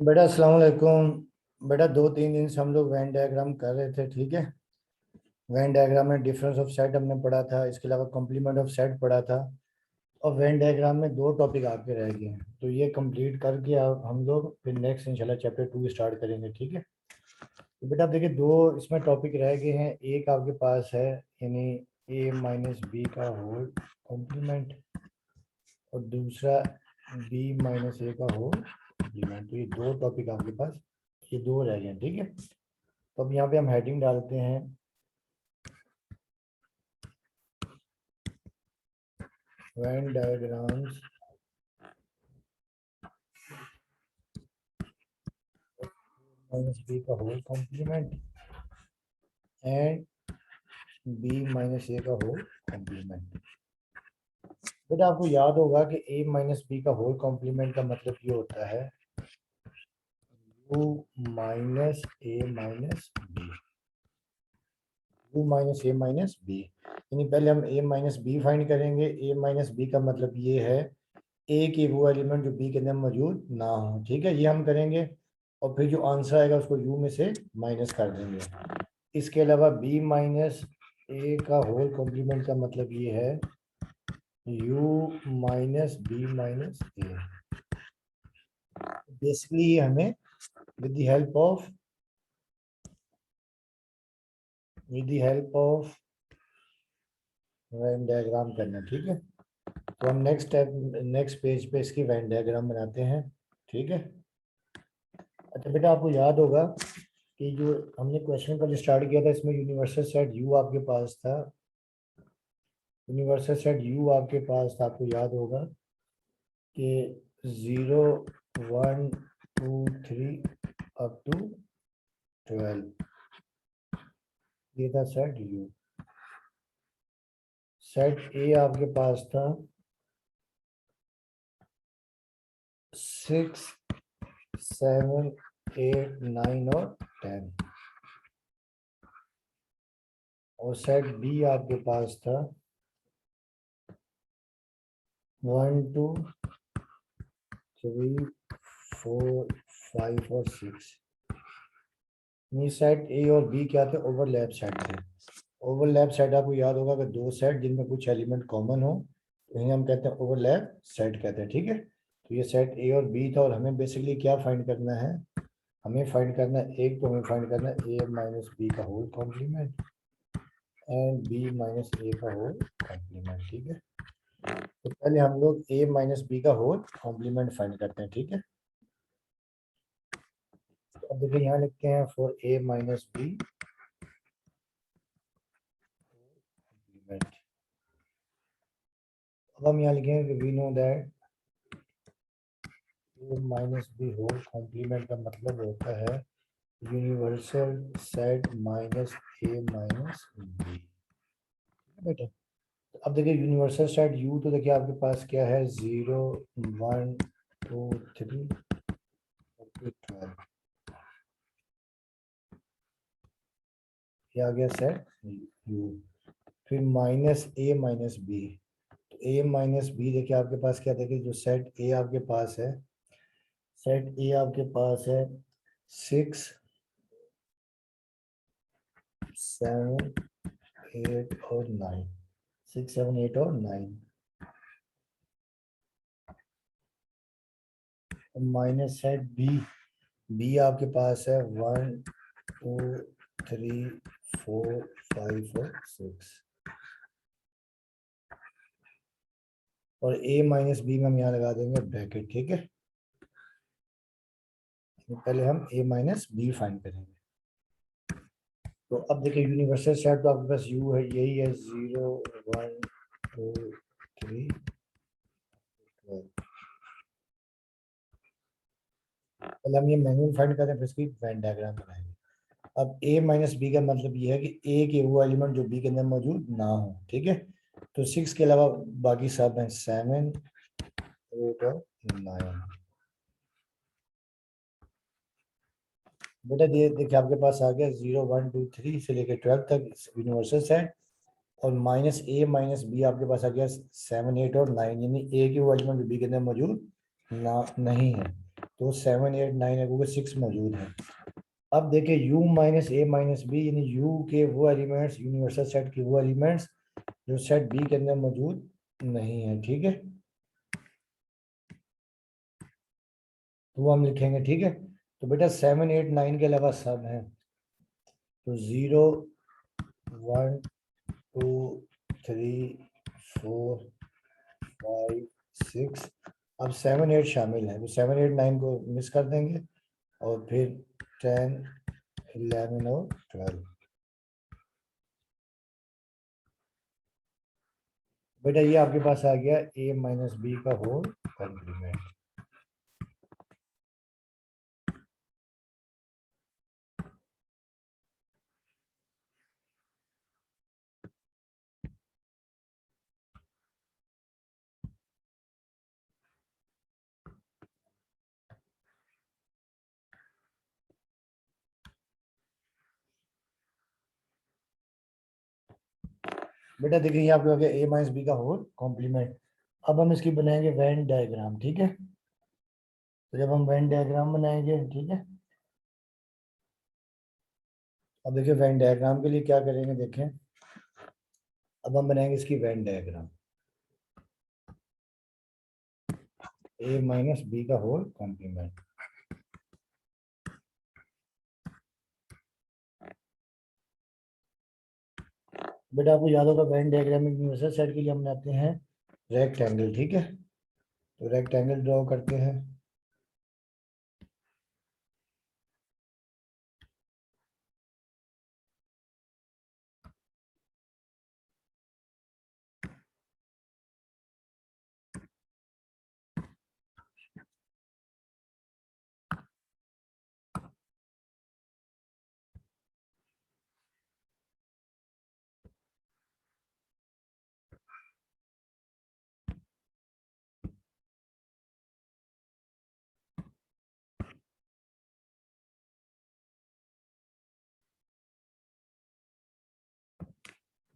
बेटा अस्सलाम वालेकुम। बेटा 2-3 दिन से हम लोग वेन डायग्राम कर रहे थे, ठीक है। वेन डायग्राम में डिफरेंस ऑफ सेट हमने पढ़ा था, इसके अलावा कॉम्प्लीमेंट ऑफ सेट पढ़ा था। और वेन डायग्राम में 2 टॉपिक आके रह गए हैं, तो ये कंप्लीट करके अब हम लोग फिर नेक्स्ट इंशाल्लाह चैप्टर 2 स्टार्ट करेंगे, ठीक है। तो बेटा आप देखिए, 2 इसमें टॉपिक रह गए हैं। एक आपके पास है यानी a - b का होल कॉम्प्लीमेंट, और दूसरा b - a का होल कॉम्प्लीमेंट। तो ये 2 टॉपिक आपके पास, ये 2 रह गए हैं, ठीक है। तो अब यहाँ पे हम हेडिंग डालते हैं वेन डायग्राम्स -b का whole complement and b - a का होल कॉम्प्लीमेंट। बेटा आपको याद होगा कि a - b का होल कॉम्प्लीमेंट का मतलब ये होता है u - a - b, u - a - b। यानी पहले हम a - b फाइंड करेंगे। a - b का मतलब ये है ए के वो एलिमेंट जो बी के अंदर मौजूद ना हो, ठीक है, ये हम करेंगे। और फिर जो आंसर आएगा उसको यू में से माइनस कर देंगे। इसके अलावा b - a का होल कॉम्प्लीमेंट का मतलब ये है u - b - a। बेसिकली हमें with the help of Venn diagram करना, ठीक है। तो हम नेक्स्ट पेज पे इसकी वेन डायग्राम बनाते हैं, ठीक है। अच्छा बेटा आपको याद होगा कि जो हमने क्वेश्चन का जो स्टार्ट किया था, इसमें यूनिवर्सल सेट यू आपके पास था। यूनिवर्सल सेट यू आपके पास था, आपको याद होगा कि 0 1 2 3 अप टू 12, ये था सेट यू। सेट ए आपके पास था 6 7 8 9 और 10, और सेट बी आपके पास था 1 2 3 4 5 और 6। सेट ए और बी क्या थे? ओवरलैप सेट थे। ओवरलैप सेट आपको याद होगा कि 2 सेट जिनमें कुछ एलिमेंट कॉमन हो, तो इन्हें हम कहते हैं ओवरलैप सेट कहते हैं, ठीक है। तो ये सेट ए और बी था, और हमें बेसिकली क्या फाइंड करना है? हमें फाइंड करना है, एक तो हमें फाइंड करना है a - b का whole complement and b - a का होल कॉम्प्लीमेंट, ठीक है। तो पहले हम लोग a - b का होल कॉम्प्लीमेंट फाइंड करते हैं, ठीक है। तो अब देखिए यहाँ लिखते हैं फॉर a - b कॉम्प्लीमेंट। अब हम यहाँ लिखेंगे we know that a - b whole complement का मतलब होता है यूनिवर्सल सेट -a - b, बेटा। अब देखिए यूनिवर्सल सेट यू, तो देखिए आपके पास क्या है? 0 1 2 3 12, ये आ गया सेट यू। फिर -a - b, तो a - b देखिए आपके पास क्या, देखिए जो सेट ए आपके पास है, सेट ए आपके पास है 6 7 8 और 9, 6 7 8 और 9। माइनस सेट बी, बी आपके पास है 1 2 3 4 5 और 6। और a - b में हम यहाँ लगा देंगे ब्रैकेट, ठीक है। पहले हम a - b फाइंड करेंगे। तो अब देखिए यूनिवर्सल सेट तो आपके पास u है, यही है 0 1 2 3 12। पहले हम ये मैनुअल फाइंड करें, फिर इसकी वेन डायग्राम बनाएंगे। अब a - b का मतलब ये है कि a के वो एलिमेंट जो b के अंदर मौजूद ना हो, ठीक है। तो 6 के अलावा बाकी सब हैं 7 8 और 9। बेटा देखिए आपके पास आ गया 0 1 2 3 से लेकर 12 तक यूनिवर्सल सेट, और -a - b आपके पास आ गया 7 8 और 9, यानी ए की वो एलिमेंट बी के अंदर मौजूद ना नहीं है। तो 7 8 9 है क्योंकि 6 मौजूद है। अब देखिए u minus A minus B, यानी u के वो एलिमेंट्स, यूनिवर्सल सेट के वो एलिमेंट्स जो सेट बी के अंदर मौजूद नहीं है, ठीक है, तो वो हम लिखेंगे, ठीक है। तो बेटा 7 8 9 के अलावा सब है, तो 0 1 2 3 4 5 6, अब 7 8 शामिल है, तो 7 8 9 को मिस कर देंगे और फिर 10 11 और 12। बेटा ये आपके पास आ गया a माइनस बी का होल कॉम्प्लीमेंट। बेटा देखिए ये आपके हो गया a माइनस बी का होल कॉम्प्लीमेंट। अब हम इसकी बनाएंगे वेन डायग्राम, ठीक है। तो जब हम वेन डायग्राम बनाएंगे, ठीक है, अब देखिए वेन डायग्राम के लिए क्या करेंगे, देखें, अब हम बनाएंगे इसकी Venn diagram a minus B का होल कॉम्प्लीमेंट। बेटा आपको याद होगा वेन डायग्राम में यूनिवर्सल सेट के लिए हम बनाते हैं रेक्टेंगल, ठीक है। तो रेक्टेंगल ड्रॉ करते हैं।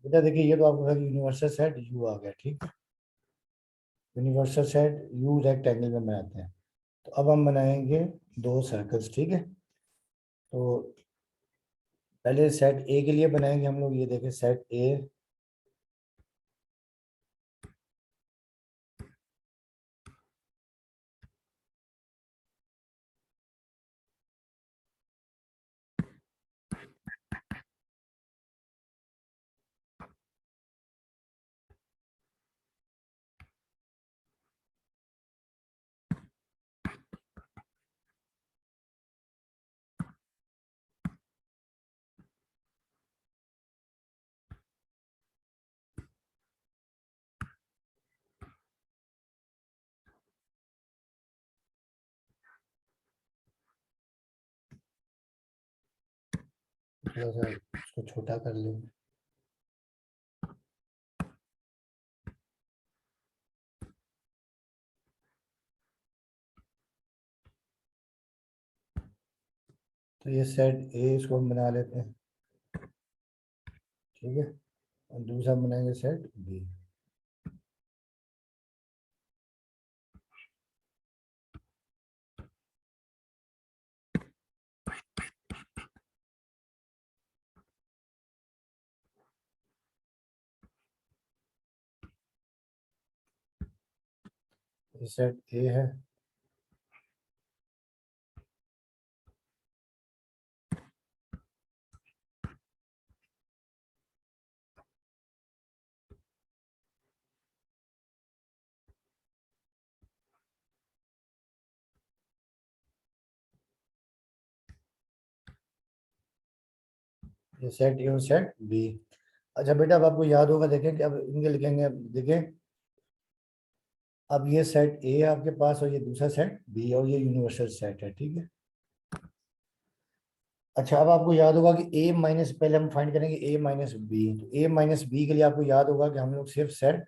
बेटा देखिए ये तो आपको यूनिवर्सल सेट यू आ गया, ठीक है। यूनिवर्सल सेट यू रेक्टेंगल में बनाते हैं। तो अब हम बनाएंगे दो सर्कल्स, ठीक है। तो पहले सेट ए के लिए बनाएंगे हम लोग, ये देखें सेट ए, थोड़ा सा इसको छोटा कर लेंगे। तो ये सेट ए इसको हम बना लेते हैं, ठीक है, और दूसरा बनाएंगे सेट बी। ये सेट ए है, ये सेट ए और सेट बी। अच्छा बेटा अब आपको याद होगा, देखें कि अब इनके लिखेंगे, अब देखें, अब ये सेट ए है आपके पास और ये दूसरा सेट बी, और ये यूनिवर्सल सेट है, ठीक है। अच्छा अब आपको याद होगा कि ए माइनस, पहले हम फाइंड करेंगे ए माइनस बी। तो ए माइनस बी के लिए आपको याद होगा कि हम लोग सिर्फ सेट,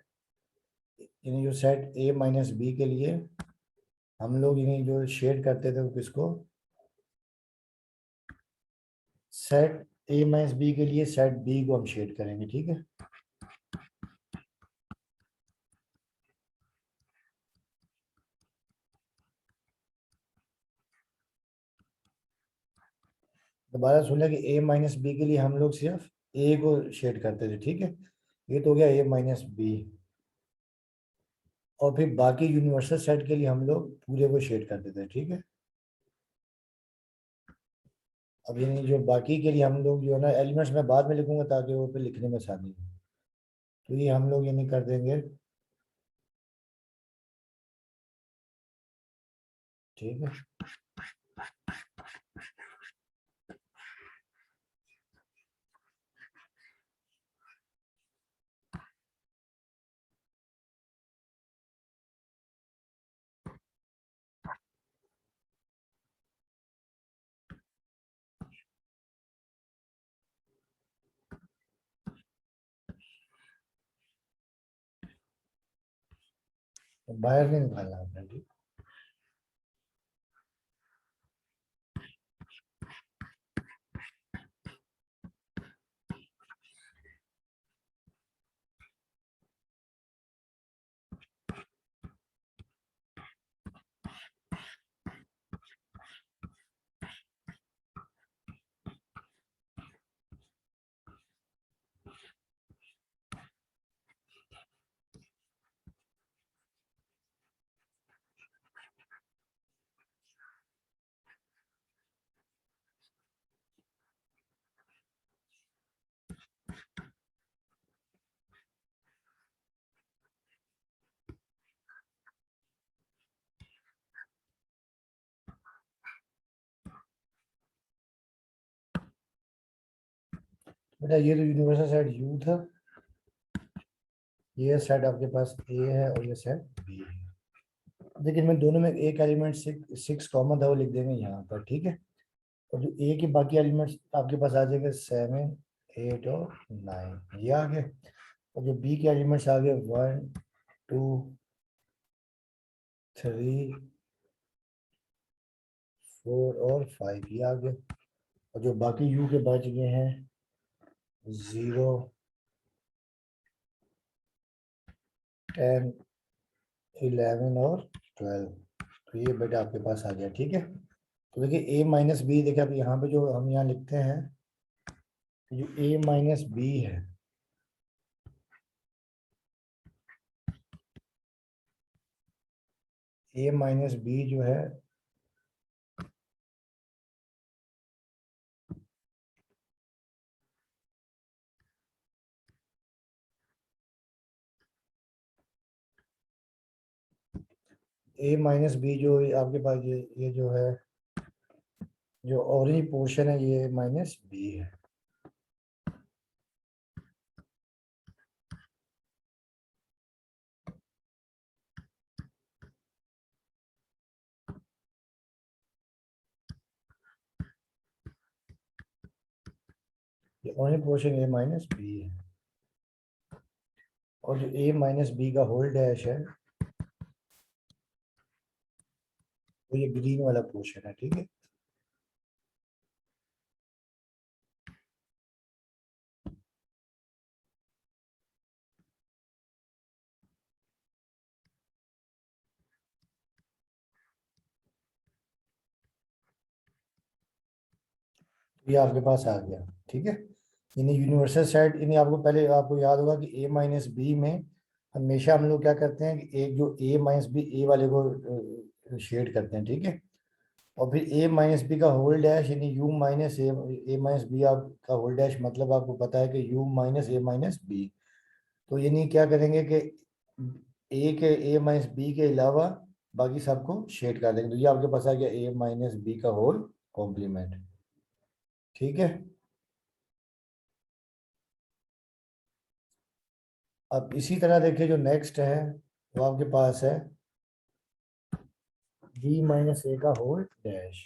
यानी जो सेट ए माइनस बी के लिए हम लोग यानी जो शेड करते थे वो किसको, सेट ए माइनस बी के लिए सेट बी को हम शेड करेंगे, ठीक है। दोबारा सुन लिया कि ए माइनस बी के लिए हम लोग सिर्फ ए को शेड करते थे, ठीक है। ये तो हो गया ए माइनस बी। और फिर बाकी यूनिवर्सल सेट के लिए हम लोग पूरे को शेड करते थे, ठीक है। अब यानी जो बाकी के लिए हम लोग जो है ना, एलिमेंट्स मैं बाद में लिखूंगा ताकि वो फिर लिखने में आसानी हो। तो ये हम लोग यानी कर देंगे, ठीक है। तो बाहर नहीं निकालना आपने, ठीक। बेटा ये तो यूनिवर्सल सेट यू था, ये सेट आपके पास ए है और ये सेट बी है। लेकिन मैं दोनों में एक एलिमेंट सिक्स कॉमन था, वो लिख देंगे यहाँ पर, ठीक है। और जो ए के बाकी एलिमेंट्स आपके पास आ जाएंगे 7, 8 और 9, ये आ गए। और जो बी के एलिमेंट्स आ गए 1, 2, 3, 4 और 5, ये आ गए। और जो बाकी यू के बच गए हैं 0, 10, 11 और 12, तो ये बेटा आपके पास आ गया, ठीक है। तो देखिए ए माइनस बी, देखिए अब यहाँ पे जो हम यहाँ लिखते हैं, जो ए माइनस बी है, ए माइनस बी जो है ए माइनस बी जो आपके पास ये जो है, जो ऑरेंज पोर्शन है ये माइनस बी है। ये ऑरेंज पोर्शन ए माइनस बी है। और जो ए माइनस बी का होल डैश है वो ये ग्रीन वाला पोर्शन है, ठीक है। ये आपके पास आ गया, ठीक है। यानी यूनिवर्सल सेट, यानी आपको पहले आपको याद होगा कि ए माइनस बी में हमेशा हम लोग क्या करते हैं कि एक जो ए माइनस बी ए वाले को शेड करते हैं, ठीक है। और फिर ए माइनस बी का होल डैश यानी U minus A minus B आपका होल डैश, मतलब आपको पता है कि U minus A minus B. तो यानी क्या करेंगे कि ए के ए माइनस बी के अलावा बाकी सबको शेड कर देंगे, तो ये आपके पास आ गया ए माइनस बी का होल कॉम्प्लीमेंट, ठीक है। अब इसी तरह देखिए जो नेक्स्ट है वो आपके पास है बी माइनस ए का होल डैश।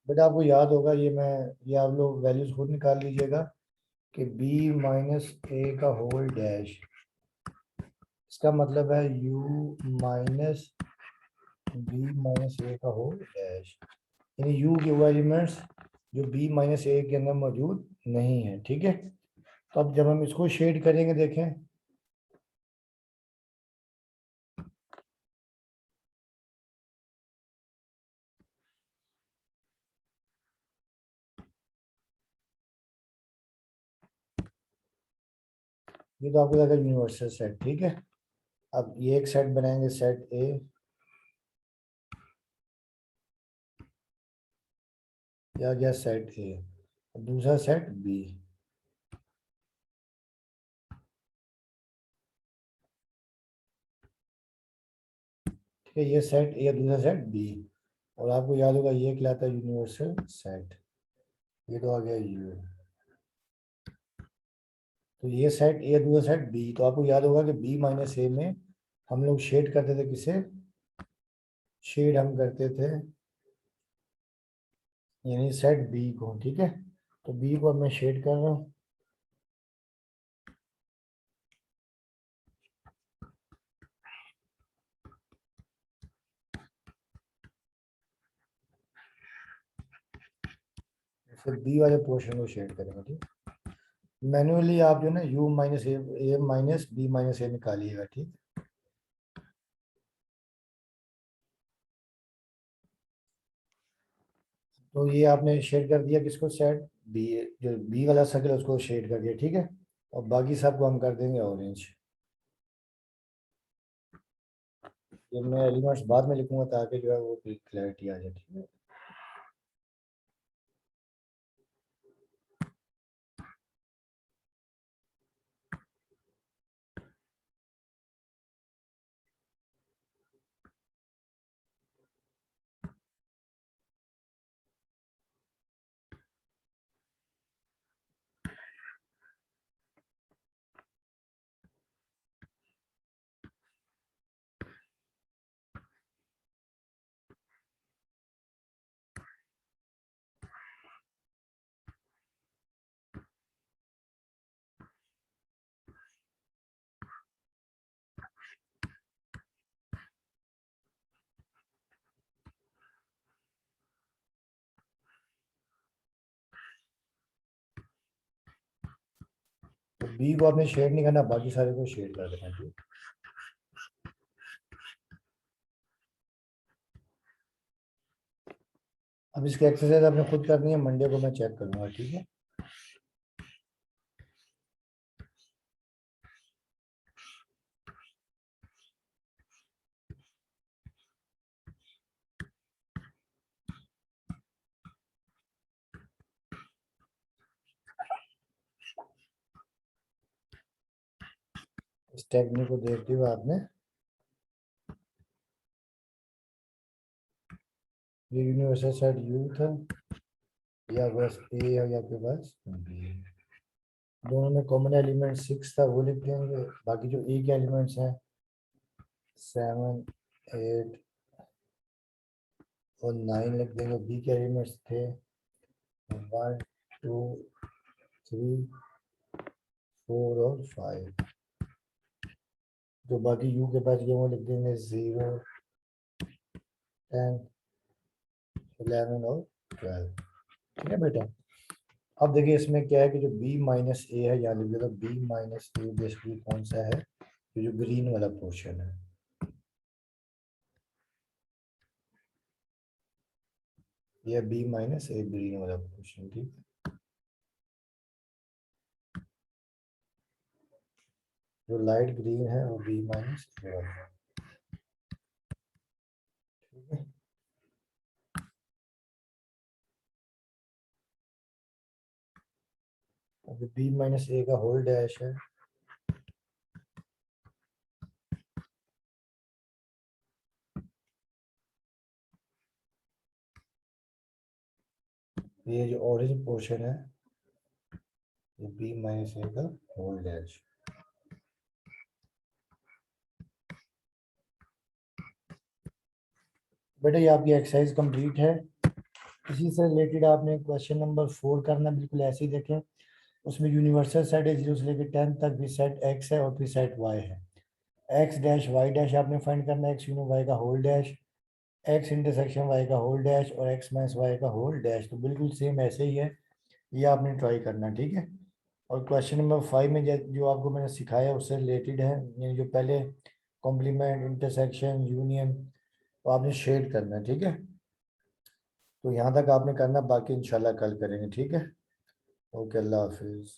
बेटा आपको याद होगा ये आप लोग वैल्यूज खुद निकाल लीजिएगा कि बी माइनस ए का होल डैश, इसका मतलब है यू माइनस बी माइनस ए का होल डैश। यानी यू के वो एलिमेंट्स जो बी माइनस ए के अंदर मौजूद नहीं है, ठीक है। तो अब जब हम इसको शेड करेंगे देखें, ये तो आपको लगा यूनिवर्सल सेट, ठीक है। अब ये एक सेट बनाएंगे, सेट ए, या गया सेट ए, दूसरा सेट बी। ठीक है, ये सेट ए, दूसरा सेट बी, और आपको याद होगा ये कहलाता है यूनिवर्सल सेट। ये तो आ गया यू। तो ये सेट ए, दूसरा सेट बी, तो आपको याद होगा कि बी माइनस ए में हम लोग शेड करते थे, किसे शेड हम करते थे, यानी सेट बी को, ठीक है। तो बी को अब मैं शेड कर रहा हूँ। फिर बी वाले पोर्शन को शेड करेंगे, ठीक। मैन्युअली आप जो ना U minus A minus B minus A निकालिएगा, ठीक। तो ये आपने शेड कर दिया किसको, सेट बी, जो बी वाला सर्कल उसको शेड कर दिया, ठीक है। और बाकी सबको हम कर देंगे ऑरेंज। ये मैं एलिमेंट्स बाद में लिखूंगा ताकि जो है वो क्लैरिटी आ जाए, ठीक है। तो बी को आपने शेड नहीं करना, बाकी सारे को शेड कर देना, ठीक। अब इसकी एक्सरसाइज आपने खुद करनी है, मंडे को मैं चेक करूंगा, ठीक है। इस टेक्निक को देखते हुए आपने ये यूनिवर्सल सेट यू था, या बस ए, या आपके पास बी, दोनों में कॉमन एलिमेंट 6 था, वो लिख देंगे। बाकी जो ए के एलिमेंट्स हैं 7, 8 और 9 लिख देंगे। बी के एलिमेंट्स थे 1, 2, 3, 4 और 5। जो बाकी यू के पास ये वो लिख देंगे 0, 10, 11 और 12, ठीक है बेटा। अब देखिए इसमें क्या है कि जो b माइनस ए है, यहाँ लिख देगा b माइनस ए, बेसिकली कौन सा है, ये जो ग्रीन वाला पोर्शन है, ये b माइनस ए ग्रीन वाला पोर्शन, ठीक है। जो लाइट ग्रीन है वो b माइनस ए वाला है, ठीक है। अब b माइनस ए का होल डैश है, ये जो ऑरेंज पोर्शन है ये b माइनस ए का होल डैश। बेटा ये आपकी एक्सरसाइज कंप्लीट है। इसी से रिलेटेड आपने क्वेश्चन नंबर 4 करना, बिल्कुल ऐसे ही देखें। उसमें यूनिवर्सल सेट है 0 से लेकर 10 तक, भी सेट x है और फिर सेट y है। x डैश y डैश आपने फाइंड करना है, x यूनो y का whole dash, x intersection y का होल डैश और x माइनस y का होल डैश। तो बिल्कुल सेम ऐसे ही है, ये आपने ट्राई करना, ठीक है। और क्वेश्चन नंबर 5 में जो आपको मैंने सिखाया उससे रिलेटेड है, यानी जो पहले कॉम्प्लीमेंट, इंटरसेक्शन, यूनियन, तो आपने शेड करना है, ठीक है। तो यहाँ तक आपने करना, बाकी इंशाल्लाह कल करेंगे, ठीक है। ओके, अल्लाह हाफिज़।